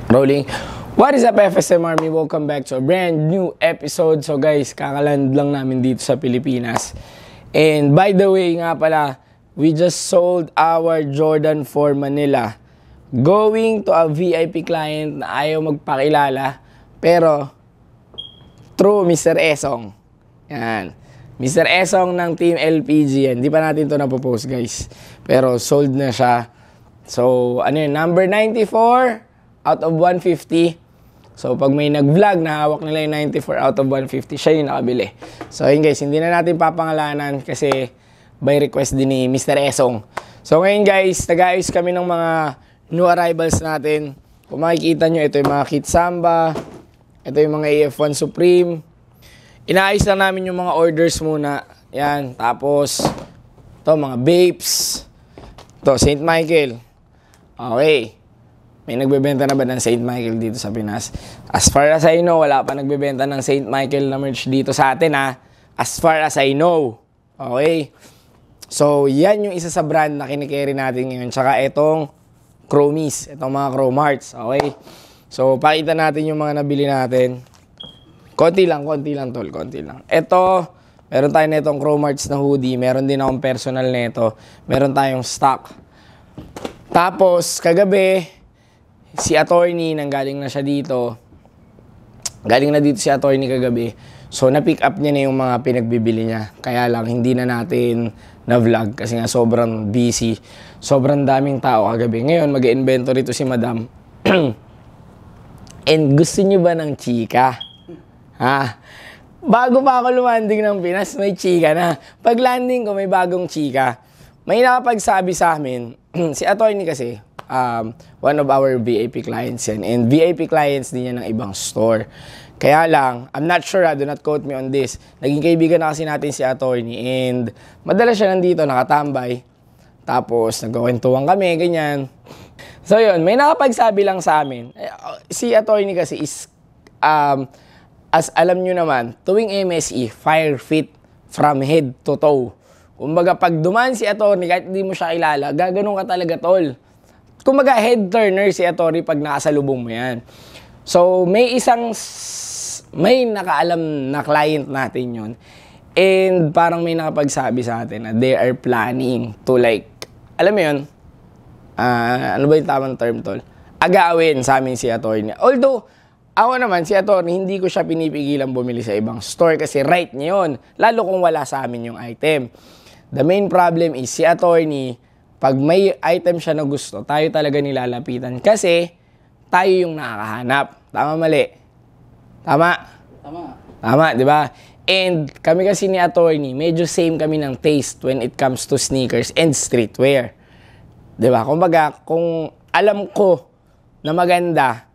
Rolling. What is up, FSM Army? Welcome back to a brand new episode. So guys, kakaland lang namin dito sa Pilipinas. And by the way nga pala, we just sold our Jordan 4 Manila. Going to a VIP client na ayaw magpakilala. Pero, through Mr. Esong. Yan. Mr. Esong ng Team LPG yan. Hindi pa natin ito napopost, guys. Pero sold na siya. So, ano yun? Number 94 out of 150. So, pag may nag-vlog na hawak nila yung 94 out of 150, siya yung nakabili. So, yun guys, hindi na natin papangalanan kasi by request din ni Mr. Esong. So, ngayon guys, nag-aayos kami ng mga new arrivals natin. Kung makikita nyo, ito yung mga Kit Samba. Ito yung mga AF1 Supreme. Inaayos lang namin yung mga orders muna. Yan. Tapos, ito, mga Babes. Ito, St. Michael. Okay. May nagbebenta na ba ng St. Michael dito sa Pinas? As far as I know, wala pa nagbebenta ng St. Michael na merch dito sa atin, ha? As far as I know. Okay? So, yan yung isa sa brand na kinikerry natin ngayon. Tsaka itong Chromies. Itong mga Chromarts. Okay? So, pakita natin yung mga nabili natin. Konti lang, tol. Konti lang. Ito, meron tayo na itong Chromarts na hoodie. Meron din akong personal nito. Meron tayong stock. Tapos, kagabi, si attorney, nanggaling na siya dito. Galing na dito si attorney kagabi. So, na-pick up niya na yung mga pinagbibili niya. Kaya lang, hindi na natin na-vlog kasi nga sobrang busy. Sobrang daming tao kagabi. Ngayon, mag-inventory to si madam. And gusto niyo ba ng chika? Ha? Bago pa ako lumanding ng Pinas, may chika na. Pag landing ko, may bagong chika. May nakapagsabi sa amin, si attorney kasi, one of our VIP clients yan. And VIP clients din yan ng ibang store. Kaya lang, I'm not sure, do not quote me on this. Naging kaibigan na kasi natin si attorney. And madalas siya nandito, nakatambay. Tapos, nagkakwentuhan kami, ganyan. So yun, may nakapagsabi lang sa amin. Si attorney kasi is, as alam nyo naman, tuwing MSE, fire fit from head to toe. Kumbaga, pag dumaan si attorney, kahit hindi mo siya kilala, gaganon ka talaga, tol. Kumbaga, head turner si attorney pag nakasalubong mo yan. So, may nakaalam na client natin yun. And parang may nakapagsabi sa atin na they are planning to like, alam mo yun, ano ba yung tamang term, tol? Agawin sa amin si attorney. Although, ako naman, si attorney, hindi ko siya pinipigilan bumili sa ibang store kasi right niya yun. Lalo kung wala sa amin yung item. The main problem is si attorney, pag may item siya na gusto, tayo talaga nilalapitan. Kasi, tayo yung nakakahanap. Tama, mali? Tama? Tama, di ba? And kami kasi ni attorney, medyo same kami ng taste when it comes to sneakers and streetwear. Di ba? Kumbaga, kung alam ko na maganda,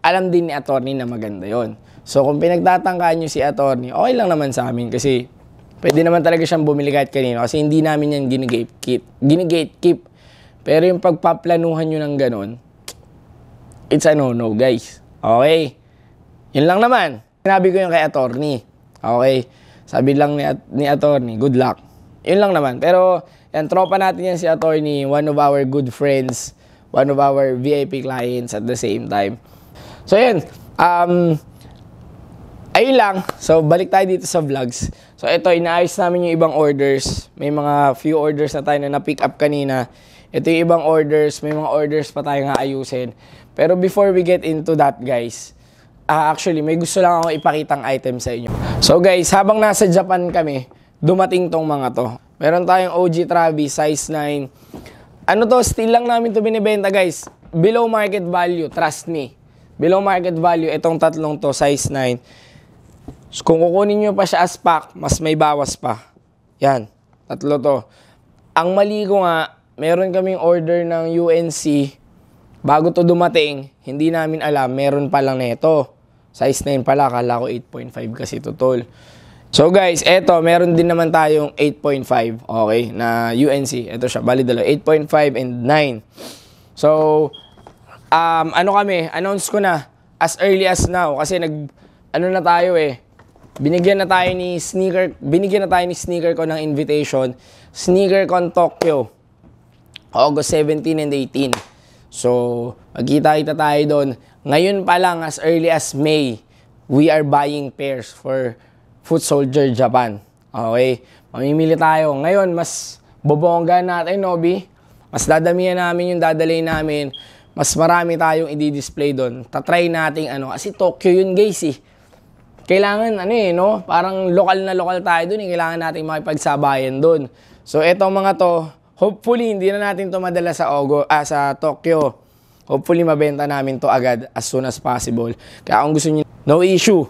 alam din ni attorney na maganda yon. So, kung pinagtatangkaan nyo si attorney, okay lang naman sa amin kasi pwede naman talaga siyang bumili kahit kanino kasi hindi namin yan ginigatekeep. Pero yung pagpaplanuhan nyo ng ganun, it's a no-no, guys. Okay? Yun lang naman. Sinabi ko yung kay attorney. Okay? Sabi lang ni attorney, good luck. Yun lang naman. Pero, yan, tropa natin yan si attorney, one of our good friends, one of our VIP clients at the same time. So, yun. Ayun lang. So, balik tayo dito sa vlogs. So, ito, inaayos namin yung ibang orders. May mga few orders na tayo na na-pick up kanina. Ito yung ibang orders. May mga orders pa tayo nga ayusin. Pero before we get into that, guys, actually, may gusto lang ako ipakitang item sa inyo. So, guys, habang nasa Japan kami, dumating tong mga to. Meron tayong OG Travis, size 9. Ano to, still lang namin to binibenta, guys. Below market value, trust me. Below market value, itong tatlong to, size 9. So, kung kukunin nyo pa siya as pack, mas may bawas pa. Yan, tatlo to. Ang mali ko nga, meron kaming order ng UNC. Bago to dumating, hindi namin alam, meron pa lang neto. Size 9 pala, akala ko 8.5 kasi to, tol. So guys, eto, meron din naman tayong 8.5, okay, na UNC. Ito siya, bali dalawa, 8.5 and 9. So, announce ko na as early as now kasi na tayo eh. Binigyan na tayo ni Sneaker ko ng invitation. SneakerCon Tokyo. August 17 and 18. So, magkita-kita tayo doon. Ngayon pa lang, as early as May, we are buying pairs for Foot Soldier Japan. Okay? Mamimili tayo. Ngayon, mas bobongga natin, Nobi. Mas dadamihan namin yung dadalhin namin. Mas marami tayong i-display doon. Tatry natin kasi Tokyo yun guys eh. Kailangan parang lokal na lokal tayo doon eh. Kailangan natin makipagsabayan doon. So etong mga to, hopefully hindi na natin to madala sa Tokyo. Hopefully mabenta namin to agad as soon as possible. Kaya kung gusto niyo, no issue.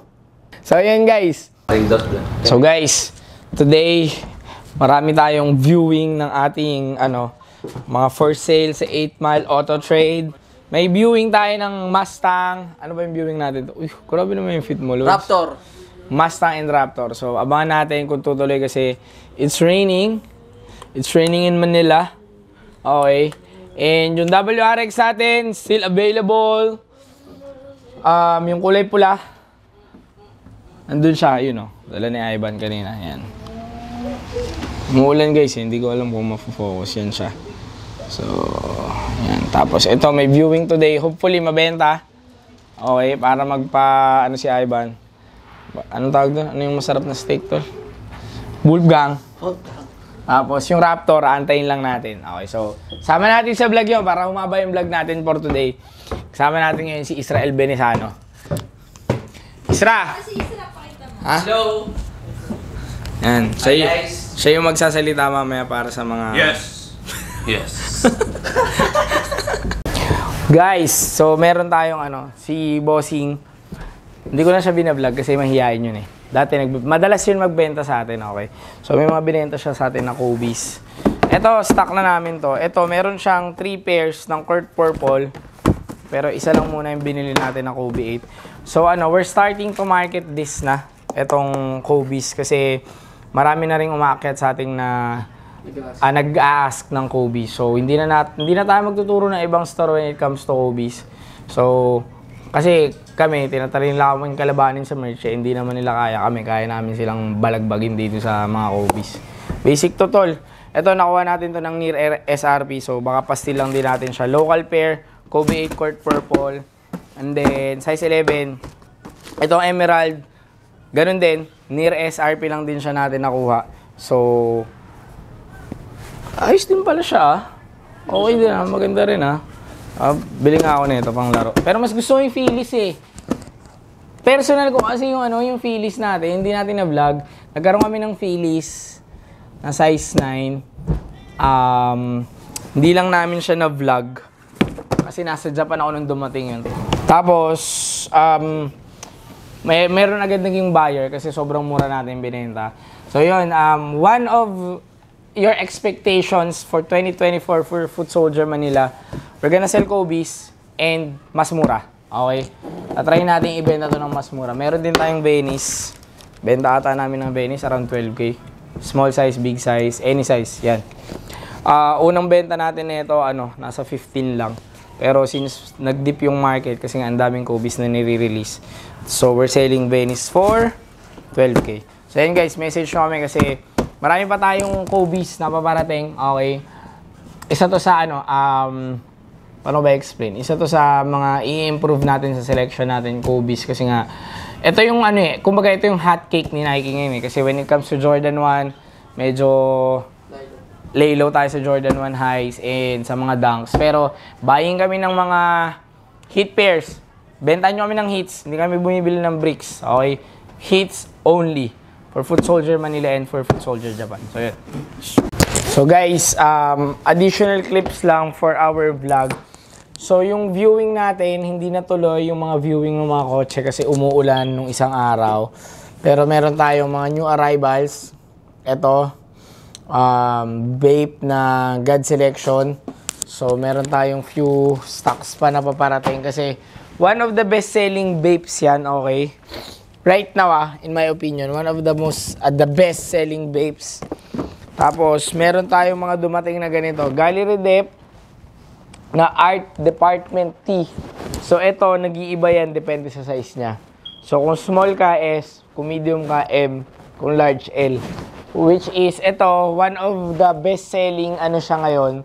So ayan guys. So guys, today marami tayong viewing ng ating mga for sale sa 8 Mile Auto Trade. May viewing tayo ng Mustang. Ano ba yung viewing natin? Uy, grabe naman yung fit mo, Lods. Raptor. Mustang and Raptor. So, abangan natin kung tutuloy kasi it's raining. It's raining in Manila. Okay. And yung WRX natin, still available. Yung kulay pula. Nandun siya, Dala ni Ivan kanina. Yan. Umuulan guys, hindi ko alam kung mafocus. Yan siya. So, yan. Tapos, ito, may viewing today. Hopefully, mabenta. Okay, para si Ivan. Anong tawag doon? Ano yung masarap na steak to? Wolfgang. Tapos, yung Raptor, antayin lang natin. Okay, so, sama natin sa vlog yun para humaba yung vlog natin for today. Kasama natin ngayon si Israel Benesano. Isra! Ha? Hello! Yan. Siya yung magsasalita mamaya para sa mga... Yes. Guys, so meron tayong si Bossing. Hindi ko na siya binablog kasi mahihain yun eh. Dati madalas yun magbenta sa atin, okay? So may mga binenta siya sa atin na Kobe's. Ito, stock na namin to. Ito, meron siyang 3 pairs ng Kurt Purple. Pero isa lang muna yung binili natin na Kobe 8. So we're starting to market this na. Itong Kobe's kasi marami na rin umakyat sa ating nag-a-ask ng Kobe. So, hindi na tayo magtuturo ng ibang store when it comes to Kobe's. So, kasi kami, tinatarin lang kami kalabanin sa merch. Hindi naman nila kaya kami. Kaya namin silang balagbagin dito sa mga Kobe's. Basic to, tol. Ito, nakuha natin to ng near SRP. So, baka pastil lang din natin siya. Local pair, Kobe 8 Kurt Purple. And then, size 11. Itong Emerald. Ganun din. Near SRP lang din siya natin nakuha. So, ayos din pala siya. Okay din maganda rin bili nga ako nito pang laro. Pero mas gusto ko yung Phillies eh. Personal ko kasi yung yung Phillies natin, hindi natin na-vlog. Nagkaroon kami ng Phillies na size 9. Hindi lang namin siya na-vlog. Kasi nasa Japan ako nung dumating yun. Tapos, meron agad naging buyer kasi sobrang mura natin binenta. So yun, one of your expectations for 2024 for Foot Soldier Manila, we're gonna sell Kobe's and mas mura. Okay? Try natin ibenta to ng mas mura. Meron din tayong Venice. Benta ata namin ng Venice around 12K. Small size, big size, any size. Yan. Unang benta natin nito nasa 15 lang. Pero since nag-dip yung market kasi nga ang daming Kobe's na nire-release. So we're selling Venice for 12K. So yan guys, message nyo kami kasi marami pa tayong Kobe's na paparating. Okay. Isa to sa paano ba explain? Isa to sa mga i-improve natin sa selection natin Kobe's kasi nga ito yung kumbaga ito yung hot cake ni Nike ngayon kasi when it comes to Jordan 1, medyo lay low tayo sa Jordan 1 highs and sa mga dunks. Pero buying kami ng mga hit pairs. Benta nyo kami ng hits. Hindi kami bumibili ng bricks. Okay? Hits only. For Foot Soldier Manila and for Foot Soldier Japan. So, yun. So, guys, additional clips lang for our vlog. So, yung viewing natin, hindi natuloy yung mga viewing ng mga kotse kasi umuulan nung isang araw. Pero meron tayong mga new arrivals. Ito, vape na God Selection. So, meron tayong few stocks pa na paparating kasi one of the best-selling vapes yan, okay? Right now, in my opinion, one of the the best-selling vapes. Tapos, meron tayong mga dumating na ganito. Gallery Dep na Art Department T. So, ito, nag-iiba yan, depende sa size niya. So, kung small ka, S. Kung medium ka, M. Kung large, L. Which is, ito, one of the best-selling, siya ngayon,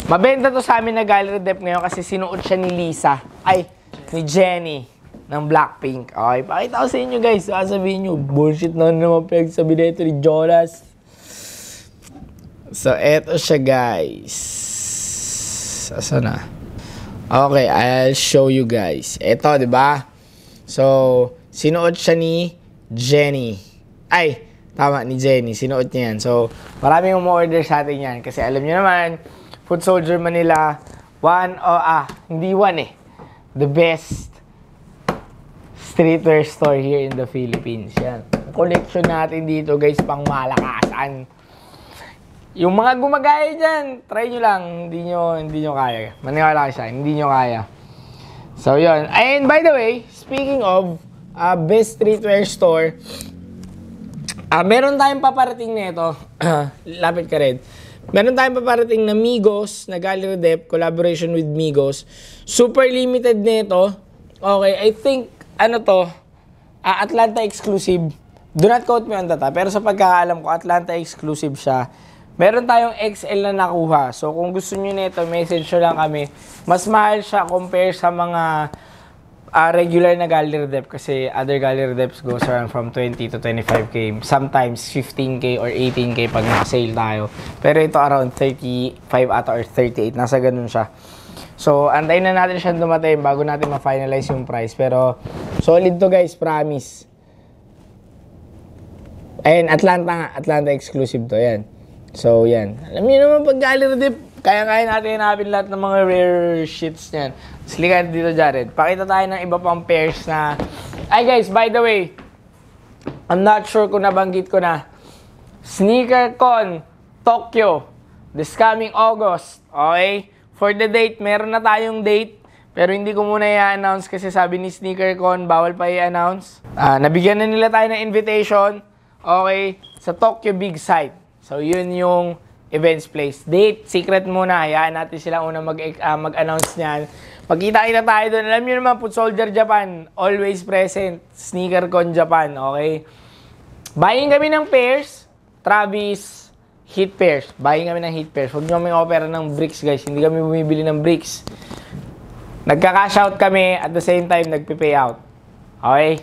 Mabenta to sa amin na gallery dep ngayon kasi sinuot siya ni Lisa. Ay, ni Jenny ng Blackpink. Okay, pakita ko sa inyo guys. Sasabihin nyo, bullshit na naman pinagsabi na ito ni Jonas. So, eto siya guys. Asa na? Okay, I'll show you guys. Eto, di ba? So, sinuot siya ni Jenny. Ay, tama, ni Jenny. Sinuot niya yan. So, maraming umu-order sa atin yan. Kasi alam niyo naman, Foot Soldier Manila, hindi one eh. The best streetwear store here in the Philippines. Yan. Collection natin dito guys, pang malakasan. Yung mga gumagaya dyan, try nyo lang. Hindi nyo kaya. Maniwala kayo sa akin, hindi nyo kaya. So, yun. And by the way, speaking of best streetwear store, meron tayong paparating nito. Lapit ka rin. Meron tayong paparating na Migos, na gallery dep, collaboration with Migos. Super limited nito. Okay, I think, Atlanta exclusive. Do not quote me on that, pero sa pagkakaalam ko, Atlanta exclusive siya. Meron tayong XL na nakuha. So, kung gusto nyo nito, message nyo lang kami. Mas mahal siya compare sa mga regular na gallery dep kasi other gallery deps goes around from 20 to 25k, sometimes 15k or 18k pag naka-sale tayo. Pero ito around 35 ata or 38, nasa ganun siya. So, antayin na natin siya dumating bago natin ma-finalize yung price. Pero, solid to guys, promise. Ayun, Atlanta exclusive to, yan. So, yan. Alam niyo naman pag gallery dep, kaya-kaya natin hanapin lahat ng mga rare shits niyan. Slikan dito, Jared. Pakita tayo ng iba pang pairs na... Ay guys, by the way, I'm not sure kung nabanggit ko na. SneakerCon Tokyo this coming August. Okay? For the date, meron na tayong date. Pero hindi ko muna i-announce kasi sabi ni SneakerCon, bawal pa i-announce. Nabigyan na nila tayo ng invitation. Okay? Sa Tokyo Big Sight. So, yun yung events place. Date, secret muna. Hayaan natin sila una mag-announce niyan. Magkita-kita tayo doon. Alam niyo naman, Foot Soldier Japan, always present. SneakerCon Japan, okay? Buying kami ng pairs, Travis, Heat pairs. Buying kami ng Heat pairs. Huwag nyo kami opera ng bricks, guys. Hindi kami bumibili ng bricks. Nagka-cash out kami, at the same time, nagpe-pay out. Okay?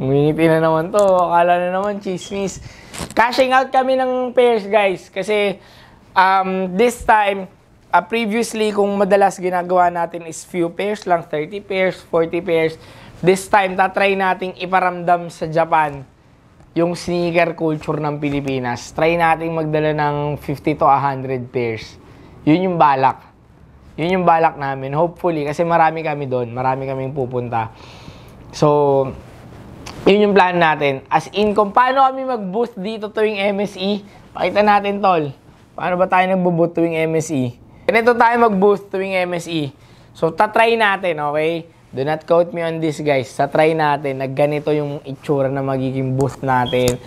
Ngingiti na naman to. Akala na naman, chismis. Cashing out kami ng pairs, guys. Kasi, this time, previously, kung madalas ginagawa natin is few pairs lang, 30 pairs, 40 pairs. This time, tatry nating iparamdam sa Japan yung sneaker culture ng Pilipinas. Try nating magdala ng 50 to 100 pairs. Yun yung balak. Yun yung balak namin. Hopefully, kasi marami kami doon. Marami kaming pupunta. So, yun yung plan natin. As in, kung paano kami mag-boost dito tuwing MSE, pakita natin, tol. Paano ba tayo nag-boost tuwing MSE? Ganito tayo mag-boost tuwing MSE. So, tatry natin, okay? Do not quote me on this, guys. Tatry natin na ganito yung itsura na magiging boost natin.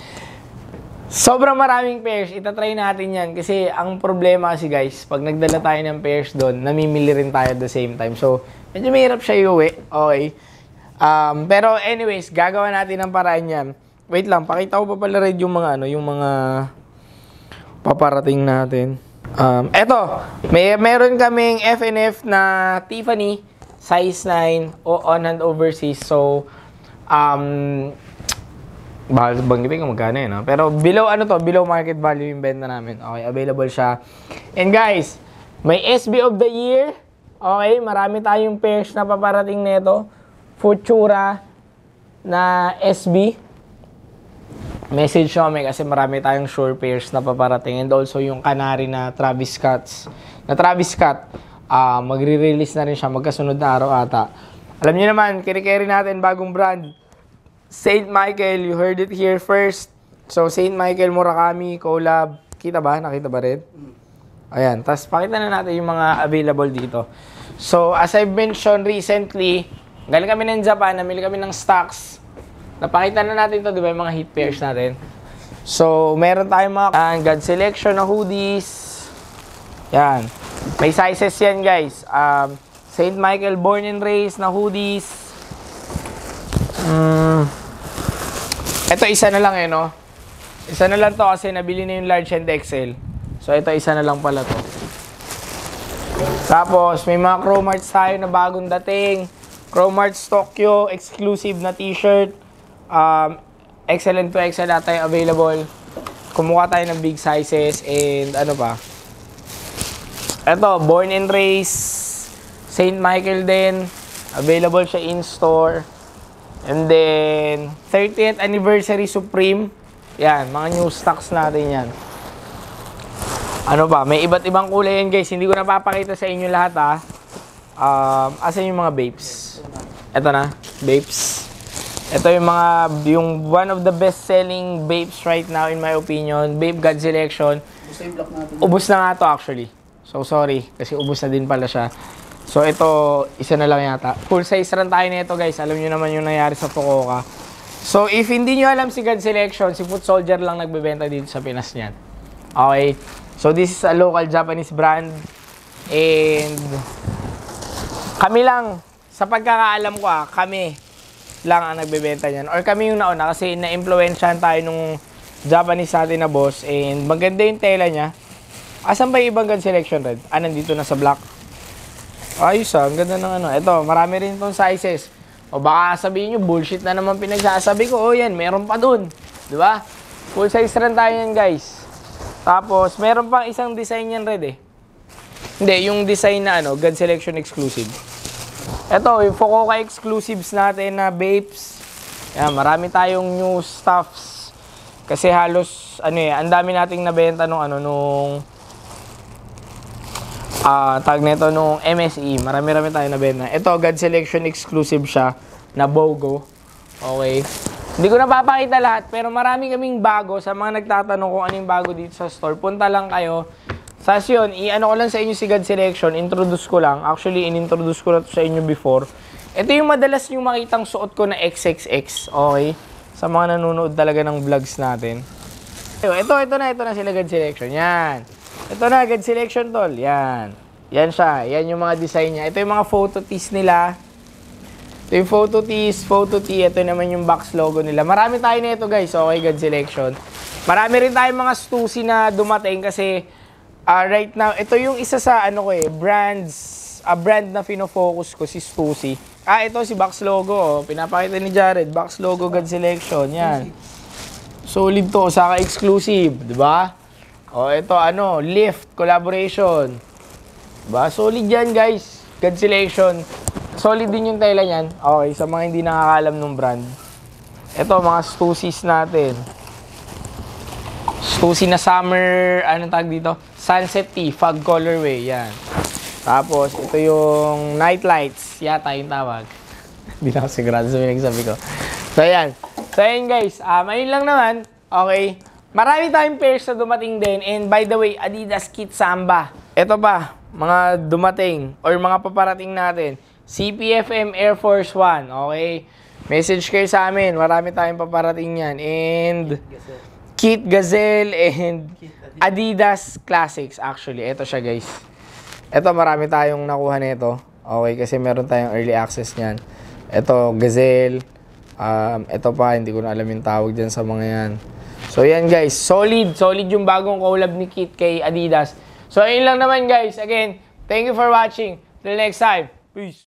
Sobrang maraming pairs. Itatry natin yan. Kasi ang problema kasi, guys, pag nagdala tayo ng pairs doon, namimili rin tayo at the same time. So, medyo mahirap siya iuwi. Okay? Pero anyways, gagawa natin ng paraan yan. Wait lang, pakita ko pa pala rin yung mga yung mga paparating natin. Eto, meron kaming FNF na Tiffany size 9 o on hand overseas. So bahal banggitin kung magkano yun, no? Pero below below market value yung benta namin. Okay, available siya. And guys, may SB of the year. Okay, marami tayong pairs na paparating nito. Futura na SB. Message nyo kami kasi marami tayong sure pairs na paparating. And also yung Canary na Travis Scott. Magre-release na rin siya magkasunod na araw ata. Alam niyo naman, kiri-carry natin bagong brand. St. Michael, you heard it here first. So, St. Michael Murakami collab. Kita ba? Nakita ba rin? Ayan. Tapos, pakita na natin yung mga available dito. So, as I've mentioned recently, galing kami ng Japan, namili kami ng stocks. Napakita na natin to, di ba, yung mga heat pairs natin. So, meron tayong mga God Selection na hoodies. Yan. May sizes yan, guys. St. Michael Born and Raised na hoodies. Ito, isa na lang no? Isa na lang to kasi nabili na yung large and XL. So, ito, isa na lang pala to. Tapos, may mga Chromarts tayo na bagong dating. Chromarts Tokyo, exclusive na t-shirt. XL to XL na tayo available. Kumuha tayo ng big sizes and ano pa. Ito, Born and Raised St. Michael din. Available siya in-store. And then, 30th Anniversary Supreme. Yan, mga new stocks natin yan. Ano ba? May iba't ibang kulay yan, guys. Hindi ko napapakita sa inyo lahat, ha. Asan yung mga babes? Ito na, babes. Ito yung one of the best-selling babes right now, in my opinion. Babe God Selection. Ubus na nga to, actually. So, sorry. Kasi ubus na din pala siya. So, ito, isa na lang yata. Full size run tayo nito, guys. Alam nyo naman yung nangyari sa Fukuoka. So, if hindi nyo alam si God Selection, si Foot Soldier lang nagbebenta dito sa Pinas niyan. Okay? So, this is a local Japanese brand. And, kami lang, sa pagkakaalam ko kami lang ang nagbebenta niyan. Or kami yung nauna kasi na-influensyahan tayo nung Japanese natin na boss. And, maganda yung tela niya. Asan ba yung ibang God Selection, Red? Nandito na sa black. Ayos ang ganda ng ano. Ito, marami rin itong sizes. O baka sabihin nyo, bullshit na naman pinagsasabi ko. O yan, meron pa dun. Diba? Full size rin tayo yan, guys. Tapos, meron pang isang design yan, Red, eh. Hindi, yung design na ano, God Selection exclusive. Ito, yung Fukuoka exclusives natin na babes. Yan, marami tayong new stuffs. Kasi halos, ano ang dami nating nabenta nung tag nito nung MSE. Marami-rami tayo nabenta. Ito, God Selection exclusive siya na BOGO. Okay. Hindi ko napapakita lahat, pero marami kaming bago. Sa mga nagtatanong kung ano yung bago dito sa store, punta lang kayo. Sas yun, i-ano ko lang sa inyo si God Selection, introduce ko lang. Actually, in-introduce ko na to sa inyo before. Ito yung madalas yung makitang suot ko na XXX. Okay. Sa mga nanonood talaga ng vlogs natin. Ito na sila God Selection. Yan. Ito na, God Selection, tol. Yan. Yan siya. Yan yung mga design niya. Ito yung mga photo tees nila. Ito yung photo tee. Ito naman yung box logo nila. Marami tayo na ito, guys. Okay, God Selection. Marami rin tayong mga Stussy na dumating kasi right now, ito yung isa sa brand na fino-focus ko, si Stussy. Ito si box logo. Pinapakita ni Jared. Box logo, God Selection. Yan. Solid to. Saka exclusive. Diba? Ito Lift collaboration. Diba? Solid yan, guys. God Selection. Solid din yung tela niyan. Okay, sa mga hindi nakakalam ng brand. Ito, mga Stussys natin. Stussy na summer, anong tag dito? Sunset Tee, fog colorway, yan. Tapos, ito yung night lights. Yata yung tawag. Hindi na ako sigurado sa pinagsabi ko. So, ayan. So, ayan, guys. Ayun lang naman. Okay. Marami tayong pairs na dumating din. And by the way, Adidas Kit Samba. Ito pa, mga dumating or mga paparating natin. CPFM Air Force One. Okay? Message kayo sa amin. Marami tayong paparating yan. And Kit Gazelle and Adidas Classics. Actually, ito siya, guys. Ito, marami tayong nakuha nito. Okay? Kasi meron tayong early access niyan. Ito, Gazelle. Ito pa, hindi ko na alam yung tawag dyan sa mga yan. So, yan, guys. Solid yung bagong collab ni Kit kay Adidas. So, ayun lang naman, guys. Again, thank you for watching. Till next time. Peace.